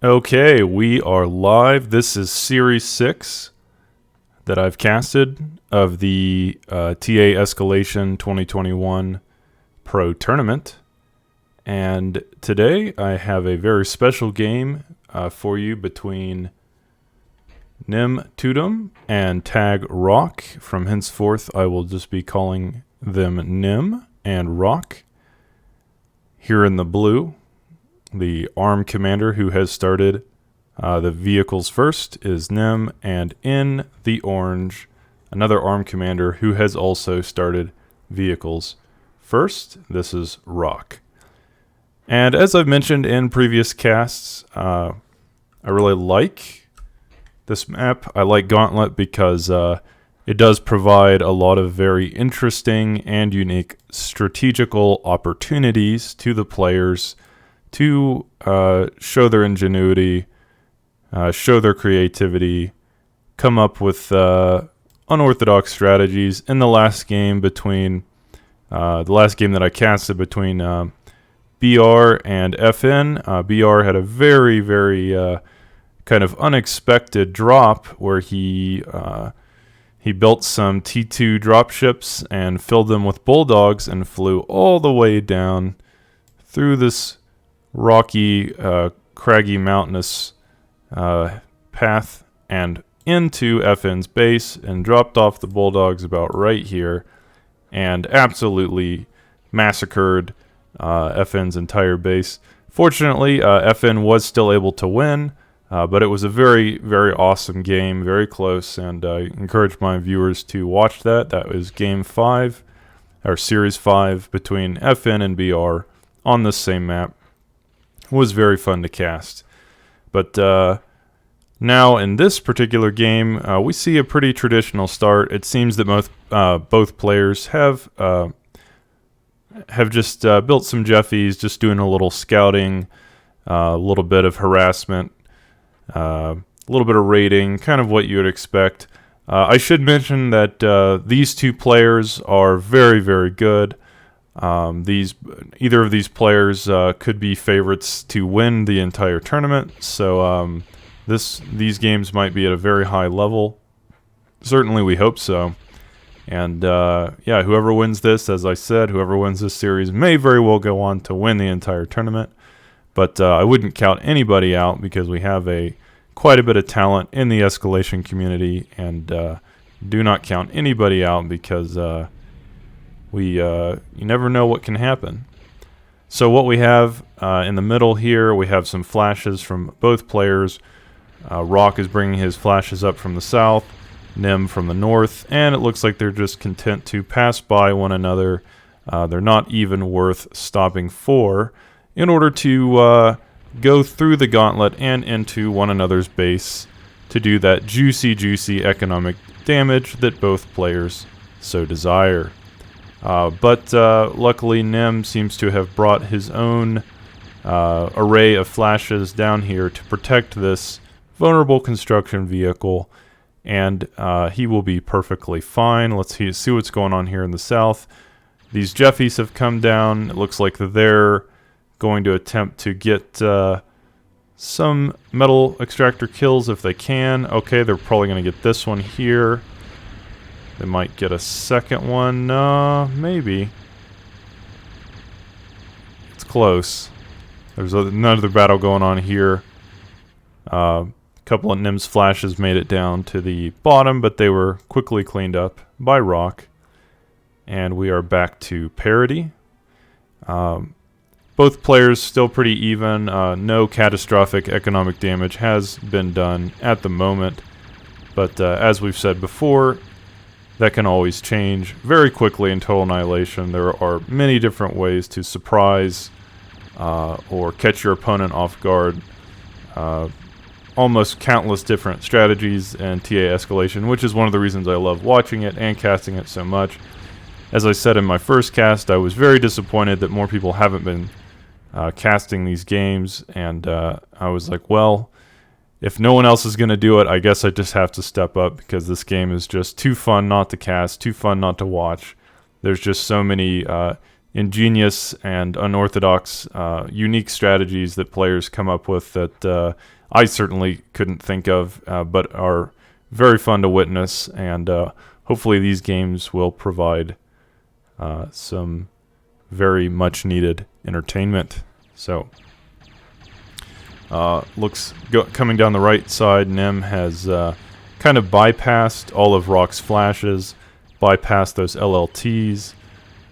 Okay, we are live. This is Series 6 that I've casted of the TA Escalation 2021 Pro Tournament. And today I have a very special game for you between Nemtudom and Tag Rock. From henceforth, I will just be calling them Nem and Rock. Here in the blue, the arm commander who has started the vehicles first is Nem, and in the orange, another arm commander who has also started vehicles first. This is Rock. And as I've mentioned in previous casts, I really like this map. I like Gauntlet because it does provide a lot of very interesting and unique strategical opportunities to the players to show their ingenuity, show their creativity, come up with unorthodox strategies. In the last game between the last game that I casted between BR and FN, BR had a very kind of unexpected drop where he built some T2 dropships and filled them with bulldogs and flew all the way down through this rocky, craggy, mountainous path and into FN's base and dropped off the bulldogs about right here and absolutely massacred FN's entire base. Fortunately, FN was still able to win, but it was a very awesome game, very close, and I encourage my viewers to watch that. That was Game 5, or Series 5, between FN and BR on this same map. It was very fun to cast. But now in this particular game, we see a pretty traditional start. It seems that both players have just built some Jeffies, just doing a little scouting, a little bit of harassment, a little bit of raiding, kind of what you would expect. I should mention that these two players are very good. Either of these players could be favorites to win the entire tournament, so these games might be at a very high level. Certainly we hope so. And yeah, whoever wins this, as I said, whoever wins this series may very well go on to win the entire tournament. But I wouldn't count anybody out because we have quite a bit of talent in the escalation community, and do not count anybody out because you never know what can happen. So what we have in the middle here, we have some flashes from both players. Rock is bringing his flashes up from the south, Nem from the north, and it looks like they're just content to pass by one another. They're not even worth stopping for in order to go through the gauntlet and into one another's base to do that juicy economic damage that both players so desire. But luckily Nem seems to have brought his own array of flashes down here to protect this vulnerable construction vehicle, and he will be perfectly fine. Let's see what's going on here in the south. These Jeffies have come down. It looks like they're going to attempt to get some metal extractor kills if they can. Okay, they're probably going to get this one here. They might get a second one. Maybe. It's close. There's another battle going on here. A couple of Nim's flashes made it down to the bottom, but they were quickly cleaned up by Rock. And we are back to parity. Both players still pretty even. No catastrophic economic damage has been done at the moment. But as we've said before, that can always change very quickly in Total Annihilation. There are many different ways to surprise or catch your opponent off guard. Almost countless different strategies in TA Escalation, which is one of the reasons I love watching it and casting it so much. As I said in my first cast, I was very disappointed that more people haven't been casting these games, and I was like, well, if no one else is going to do it, I guess I just have to step up because this game is just too fun not to cast, too fun not to watch. There's just so many ingenious and unorthodox, unique strategies that players come up with that I certainly couldn't think of, but are very fun to witness, and hopefully these games will provide some very much needed entertainment. So coming down the right side, Nem has kind of bypassed all of Rock's flashes, bypassed those LLTs,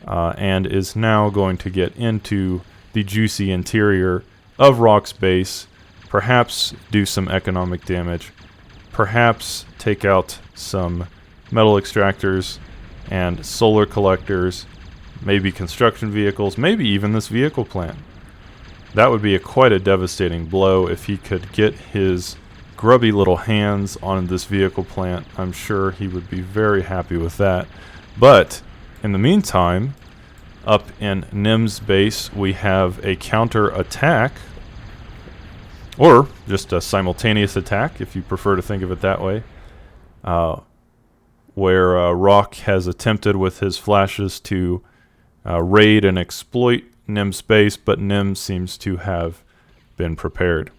and is now going to get into the juicy interior of Rock's base, perhaps do some economic damage, perhaps take out some metal extractors and solar collectors, maybe construction vehicles, maybe even this vehicle plant. That would be quite a devastating blow if he could get his grubby little hands on this vehicle plant. I'm sure he would be very happy with that. But in the meantime, up in Nem's base, we have a counter attack, or just a simultaneous attack, if you prefer to think of it that way, where Rock has attempted with his flashes to raid and exploit Nem's base, but Nem seems to have been prepared.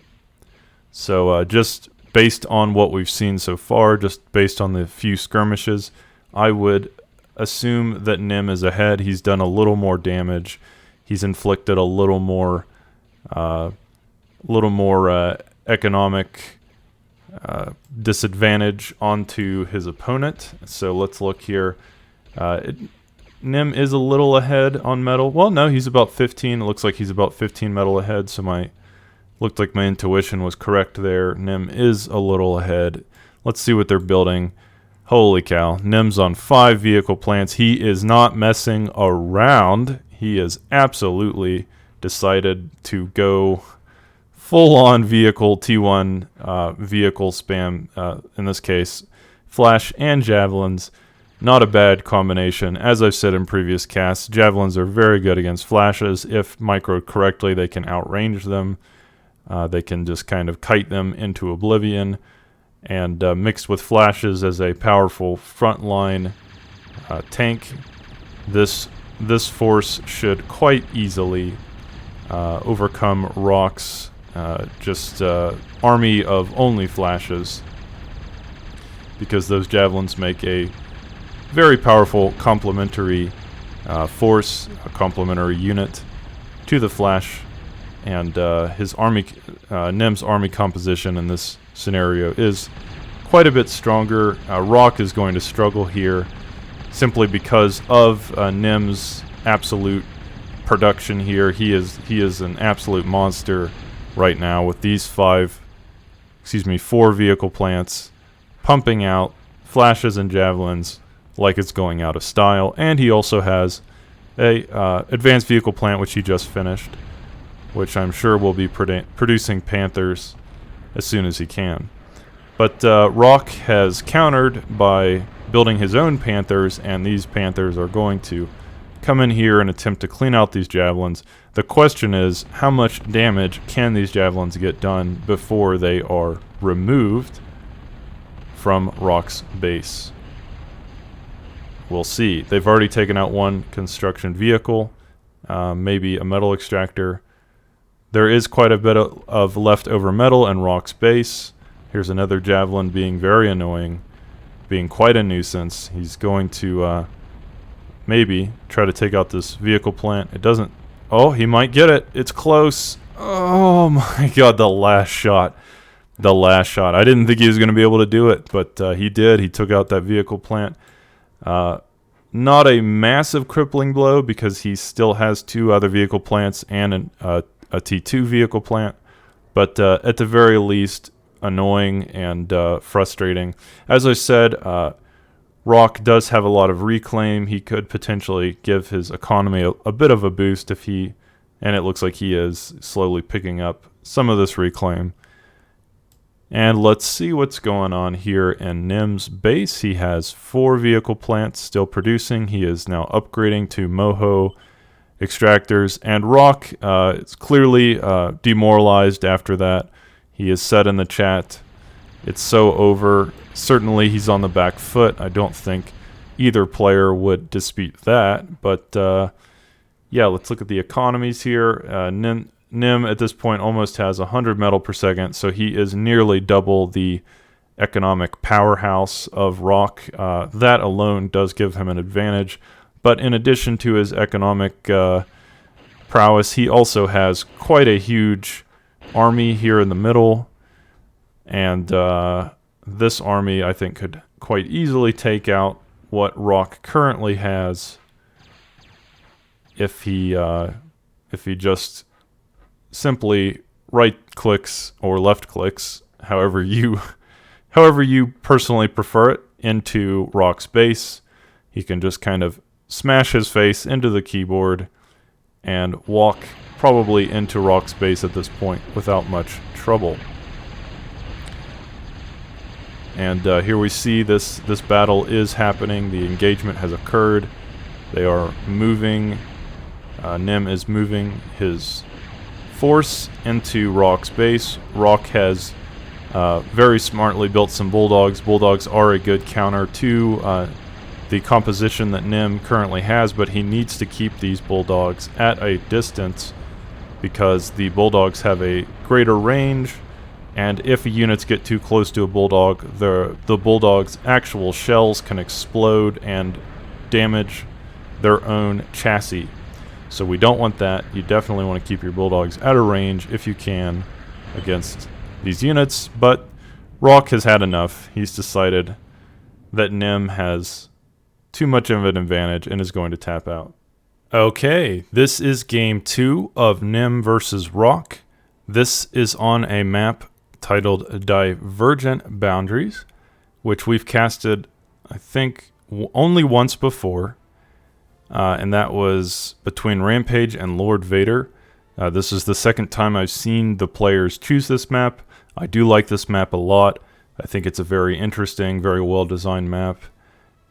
So just based on what we've seen so far, just based on the few skirmishes, I would assume that Nem is ahead. He's done a little more damage. He's inflicted a little more economic disadvantage onto his opponent. So let's look here. Nem is a little ahead on metal. Well, no, he's about 15. It looks like he's about 15 metal ahead, so looked like my intuition was correct there. Nem is a little ahead. Let's see what they're building. Holy cow. Nem's on 5 vehicle plants. He is not messing around. He is absolutely decided to go full-on vehicle T1 vehicle spam. In this case, flash and javelins. Not a bad combination. As I've said in previous casts, javelins are very good against flashes. If microed correctly, they can outrange them. They can just kind of kite them into oblivion. And mixed with flashes as a powerful frontline tank, this force should quite easily overcome Rock's army of only flashes, because those javelins make a very powerful complementary force, a complementary unit to the flash, and his army, Nem's army composition in this scenario is quite a bit stronger. Rock is going to struggle here simply because of Nem's absolute production here. He is an absolute monster right now with these 4 vehicle plants pumping out flashes and javelins like it's going out of style. And he also has a advanced vehicle plant which he just finished, which I'm sure will be producing Panthers as soon as he can. But Rock has countered by building his own Panthers, and these Panthers are going to come in here and attempt to clean out these javelins. The question is, how much damage can these javelins get done before they are removed from Rock's base? We'll see. They've already taken out 1 construction vehicle, maybe a metal extractor. There is quite a bit of leftover metal in Rock's base. Here's another javelin being very annoying, being quite a nuisance. He's going to maybe try to take out this vehicle plant. It doesn't... Oh, he might get it. It's close. Oh my god, the last shot. The last shot. I didn't think he was going to be able to do it, but he did. He took out that vehicle plant. Not a massive crippling blow because he still has 2 other vehicle plants and a T2 vehicle plant, but at the very least annoying and frustrating. As I said, Rock does have a lot of reclaim. He could potentially give his economy a bit of a boost if he, and it looks like he is slowly picking up some of this reclaim. And let's see what's going on here in Nem's base. He has 4 vehicle plants still producing. He is now upgrading to Moho extractors, and Rock is clearly demoralized after that. He has said in the chat, it's so over. Certainly he's on the back foot. I don't think either player would dispute that, but Yeah, let's look at the economies here. Nim at this point almost has 100 metal per second, so he is nearly double the economic powerhouse of Rock. That alone does give him an advantage. But in addition to his economic prowess, he also has quite a huge army here in the middle. And this army, I think, could quite easily take out what Rock currently has if he just simply right clicks or left clicks, however you personally prefer it, into Rock's base. He can just kind of smash his face into the keyboard and walk probably into Rock's base at this point without much trouble. And here we see this battle is happening. The engagement has occurred. They are moving. Nim is moving his force into Rock's base. Rock has very smartly built some bulldogs. Bulldogs are a good counter to the composition that Nim currently has, but he needs to keep these bulldogs at a distance because the bulldogs have a greater range, and if units get too close to a bulldog, the bulldog's actual shells can explode and damage their own chassis. So we don't want that. You definitely want to keep your bulldogs out of range if you can against these units, but Rock has had enough. He's decided that Nim has too much of an advantage and is going to tap out. Okay, this is game 2 of Nim versus Rock. This is on a map titled Divergent Boundaries, which we've casted, I think, only once before, and that was between Rampage and Lord Vader. This is the second time I've seen the players choose this map. I do like this map a lot. I think it's a very interesting, very well-designed map.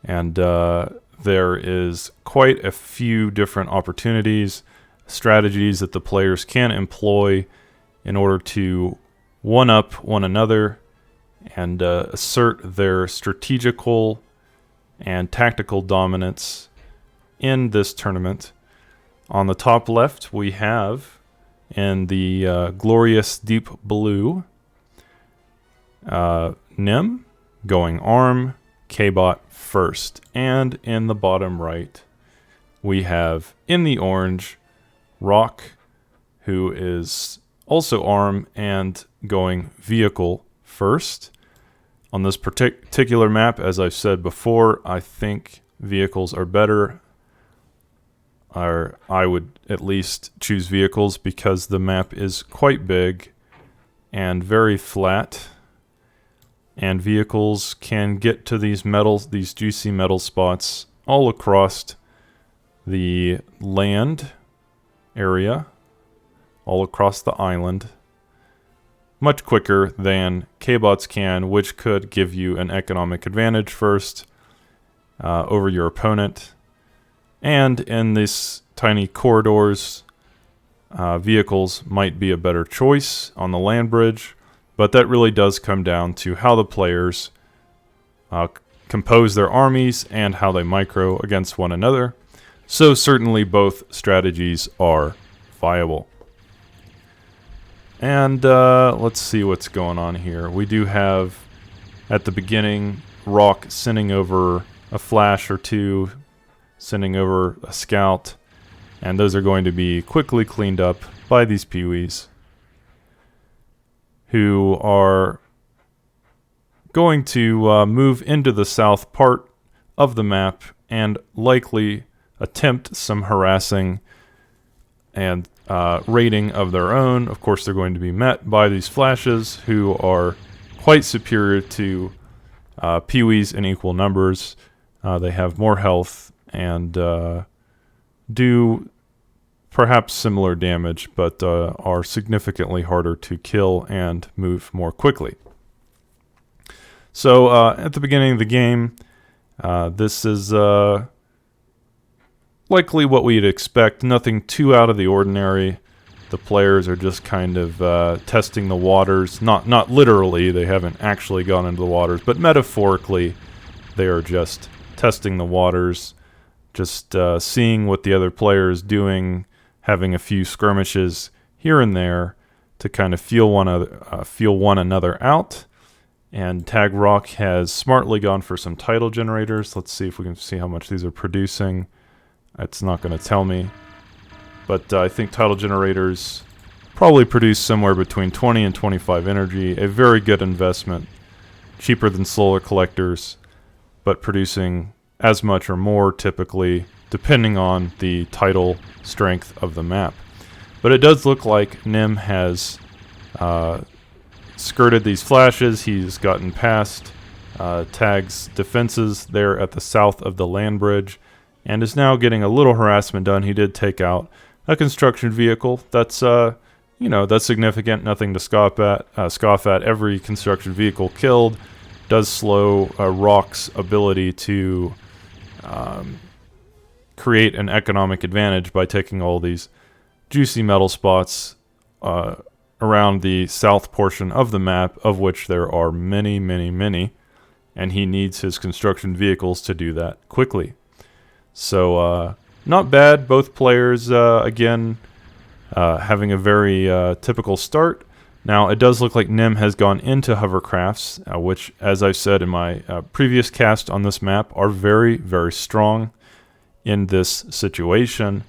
And there is quite a few different opportunities, strategies that the players can employ in order to one-up one another and assert their strategical and tactical dominance in this tournament. On the top left, we have, in the glorious deep blue, Nim going arm, K-Bot first. And in the bottom right, we have, in the orange, Rock, who is also arm and going vehicle first. On this particular map, as I've said before, I think vehicles are better. Or I would at least choose vehicles because the map is quite big and very flat. And vehicles can get to these metals, these juicy metal spots all across the land area, all across the island, much quicker than K-Bots can, which could give you an economic advantage first over your opponent. And in these tiny corridors, vehicles might be a better choice on the land bridge. But that really does come down to how the players compose their armies and how they micro against one another. So certainly both strategies are viable. And let's see what's going on here. We do have, at the beginning, Rock sending over a flash or two, sending over a scout, and those are going to be quickly cleaned up by these peewees, who are going to move into the south part of the map and likely attempt some harassing and raiding of their own. Of course, they're going to be met by these flashes, who are quite superior to peewees in equal numbers. They have more health and do perhaps similar damage, but are significantly harder to kill and move more quickly. So at the beginning of the game, this is likely what we'd expect. Nothing too out of the ordinary. The players are just kind of testing the waters. Not literally, they haven't actually gone into the waters, but metaphorically, they are just testing the waters, just seeing what the other player is doing, having a few skirmishes here and there to kind of feel one another out. And Tag Rock has smartly gone for some tidal generators. Let's see if we can see how much these are producing. It's not going to tell me. But I think tidal generators probably produce somewhere between 20 and 25 energy. A very good investment. Cheaper than solar collectors, but producing as much or more typically, depending on the tidal strength of the map. But it does look like Nim has skirted these flashes. He's gotten past Tag's defenses there at the south of the land bridge, and is now getting a little harassment done. He did take out a construction vehicle. That's that's significant. Nothing to scoff at. Every construction vehicle killed does slow Rock's ability to create an economic advantage by taking all these juicy metal spots around the south portion of the map, of which there are many, many, many, and he needs his construction vehicles to do that quickly. So not bad. Both players, again, having a very typical start. Now, it does look like Nim has gone into hovercrafts, which, as I've said in my previous cast on this map, are very, very strong in this situation.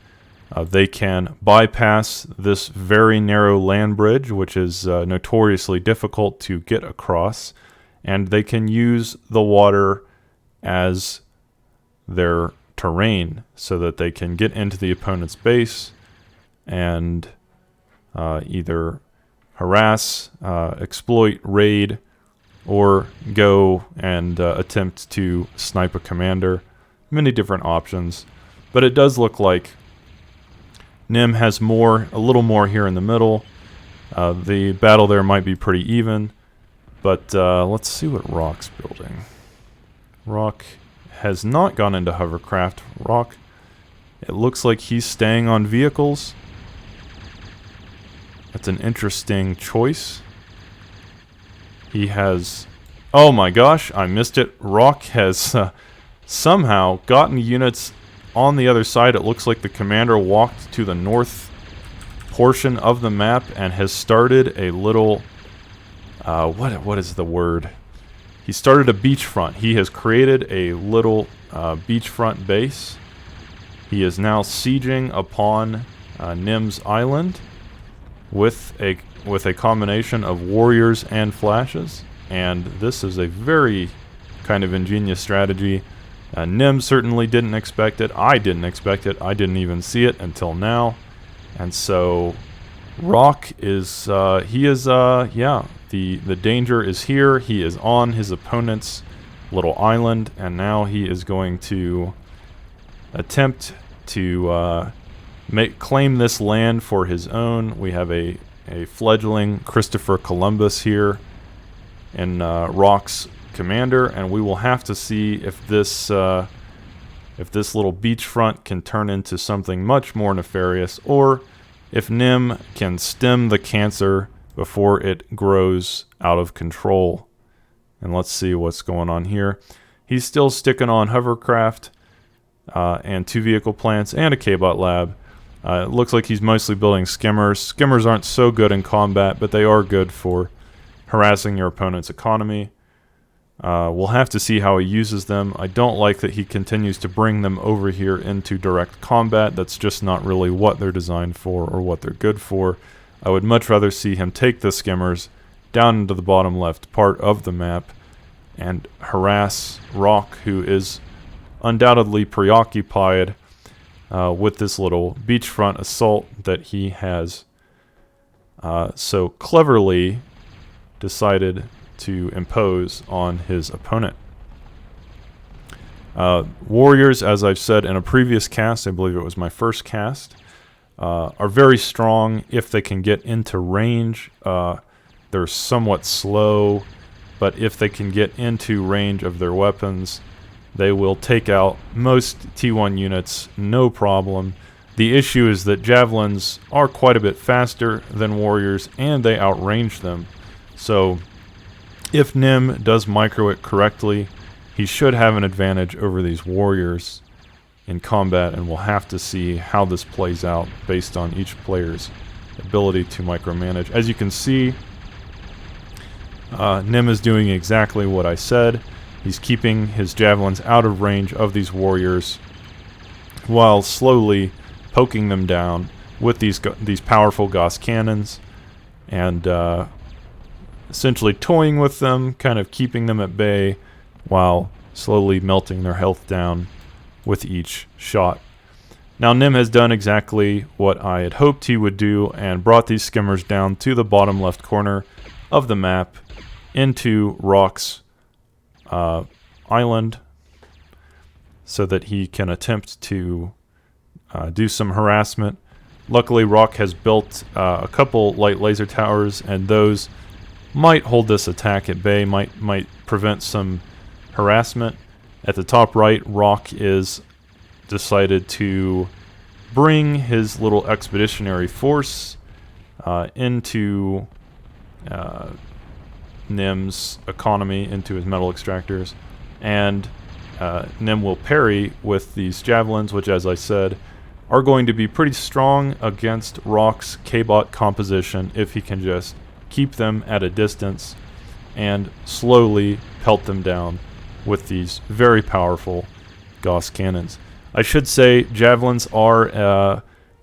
They can bypass this very narrow land bridge, which is notoriously difficult to get across, and they can use the water as their terrain so that they can get into the opponent's base and either harass, exploit, raid, or go and attempt to snipe a commander. Many different options, but it does look like Nim has a little more here in the middle. The battle there might be pretty even, but let's see what Rock's building. Rock has not gone into hovercraft. Rock, it looks like he's staying on vehicles. That's an interesting choice. He has... Oh my gosh, I missed it. Rock has somehow gotten units on the other side. It looks like the commander walked to the north portion of the map and has started a little... what is the word? He started a beachfront. He has created a little beachfront base. He is now sieging upon Nim's island with a combination of warriors and flashes, and this is a very kind of ingenious strategy. Nim certainly didn't expect it. I didn't expect it. I didn't even see it until now. And so Rock is the danger is here. He is on his opponent's little island, and now he is going to attempt to claim this land for his own. We have a fledgling Christopher Columbus here in Rock's commander, and we will have to see if this little beachfront can turn into something much more nefarious, or if Nim can stem the cancer before it grows out of control. And let's see what's going on here. He's still sticking on hovercraft and 2 vehicle plants and a K-bot lab. It looks like he's mostly building skimmers. Skimmers aren't so good in combat, but they are good for harassing your opponent's economy. We'll have to see how he uses them. I don't like that he continues to bring them over here into direct combat. That's just not really what they're designed for or what they're good for. I would much rather see him take the skimmers down into the bottom left part of the map and harass Rock, who is undoubtedly preoccupied with this little beachfront assault that he has so cleverly decided to impose on his opponent. Warriors, as I've said in a previous cast, I believe it was my first cast, are very strong if they can get into range. They're somewhat slow, but if they can get into range of their weapons, they will take out most T1 units, no problem. The issue is that javelins are quite a bit faster than warriors, and they outrange them. So if Nim does micro it correctly, he should have an advantage over these warriors. in combat, and we'll have to see how this plays out based on each player's ability to micromanage. As you can see, Nim is doing exactly what I said. He's keeping his javelins out of range of these warriors while slowly poking them down with these powerful Gauss cannons, and essentially toying with them, kind of keeping them at bay while slowly melting their health down with each shot. Now Nim has done exactly what I had hoped he would do and brought these skimmers down to the bottom left corner of the map into Rock's island so that he can attempt to do some harassment. Luckily, Rock has built a couple light laser towers, and those might hold this attack at bay, might prevent some harassment. At the top right, Rock is decided to bring his little expeditionary force into Nim's economy, into his metal extractors, and Nim will parry with these javelins, which, as I said, are going to be pretty strong against Rock's K-bot composition if he can just keep them at a distance and slowly pelt them down with these very powerful Gauss cannons. I should say javelins are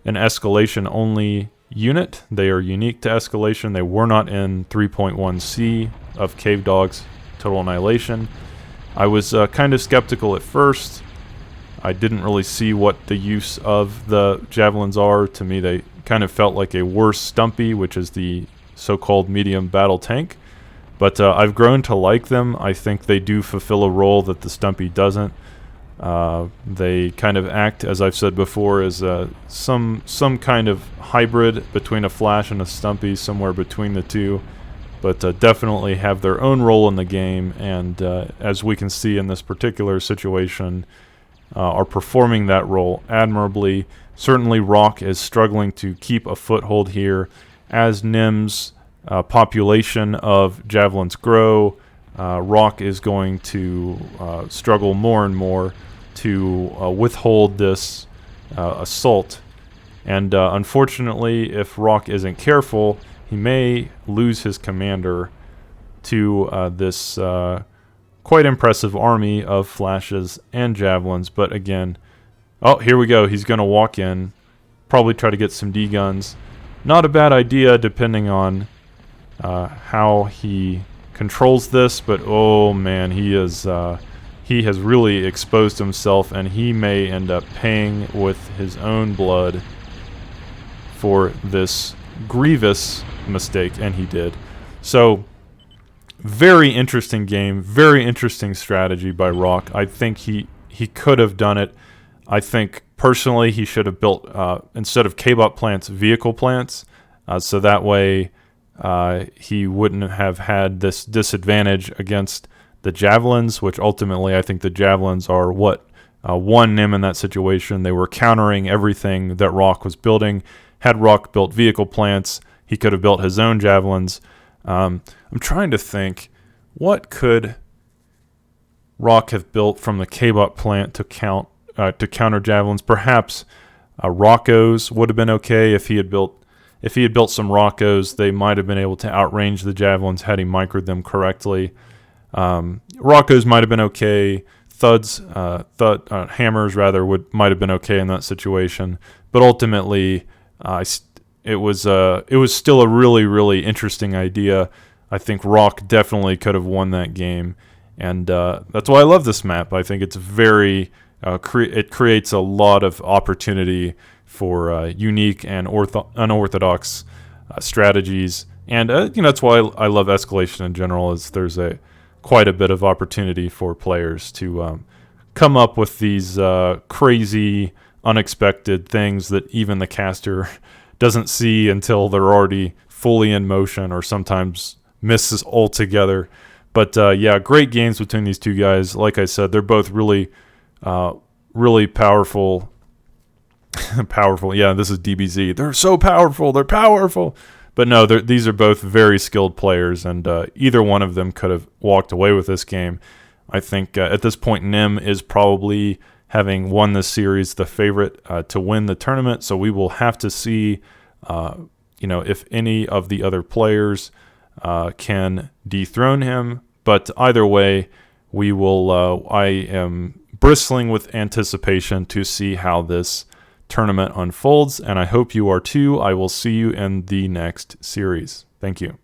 an escalation-only unit. They are unique to escalation. They were not in 3.1c of Cave Dog's Total Annihilation. I was kind of skeptical at first. I didn't really see what the use of the javelins are. To me, they kind of felt like a worse Stumpy, which is the so-called medium battle tank. But I've grown to like them. I think they do fulfill a role that the Stumpy doesn't. They kind of act, as I've said before, as some kind of hybrid between a Flash and a Stumpy, somewhere between the two. But definitely have their own role in the game, and as we can see in this particular situation, are performing that role admirably. Certainly Rock is struggling to keep a foothold here as Nim's population of javelins grow. Rock is going to struggle more and more to withhold this assault, and unfortunately, if Rock isn't careful, he may lose his commander to this quite impressive army of flashes and javelins. But again, oh, here we go. He's going to walk in, probably try to get some D-guns. Not a bad idea depending on how he controls this, but oh man, he has really exposed himself, and he may end up paying with his own blood for this grievous mistake, and he did. So very interesting game, very interesting strategy by Rock. I think he could have done it. I think personally he should have built instead of K-bot plants, vehicle plants, so that way he wouldn't have had this disadvantage against the javelins, which ultimately I think the javelins are what won Nim in that situation. They were countering everything that Rock was building. Had Rock built vehicle plants, he could have built his own javelins. I'm trying to think, what could Rock have built from the K-bot plant to counter javelins? Perhaps Rockos would have been okay if he had built some Rockos. They might have been able to outrange the javelins had he microed them correctly. Rockos might have been okay. Hammers rather might have been okay in that situation. But ultimately, it was still a really, really interesting idea. I think Rock definitely could have won that game, and that's why I love this map. I think it's very it creates a lot of opportunity for unique and unorthodox strategies, and that's why I love escalation in general. Is there's quite a bit of opportunity for players to come up with these crazy, unexpected things that even the caster doesn't see until they're already fully in motion, or sometimes misses altogether. But yeah, great games between these two guys. Like I said, they're both really, really powerful. Powerful. Yeah, this is DBZ. They're so powerful. They're powerful. But no, these are both very skilled players, and either one of them could have walked away with this game. I think at this point, Nim is probably having won this series, the favorite to win the tournament. So we will have to see, if any of the other players can dethrone him. But either way, we will. I am bristling with anticipation to see how this tournament unfolds, and I hope you are too. I will see you in the next series. Thank you.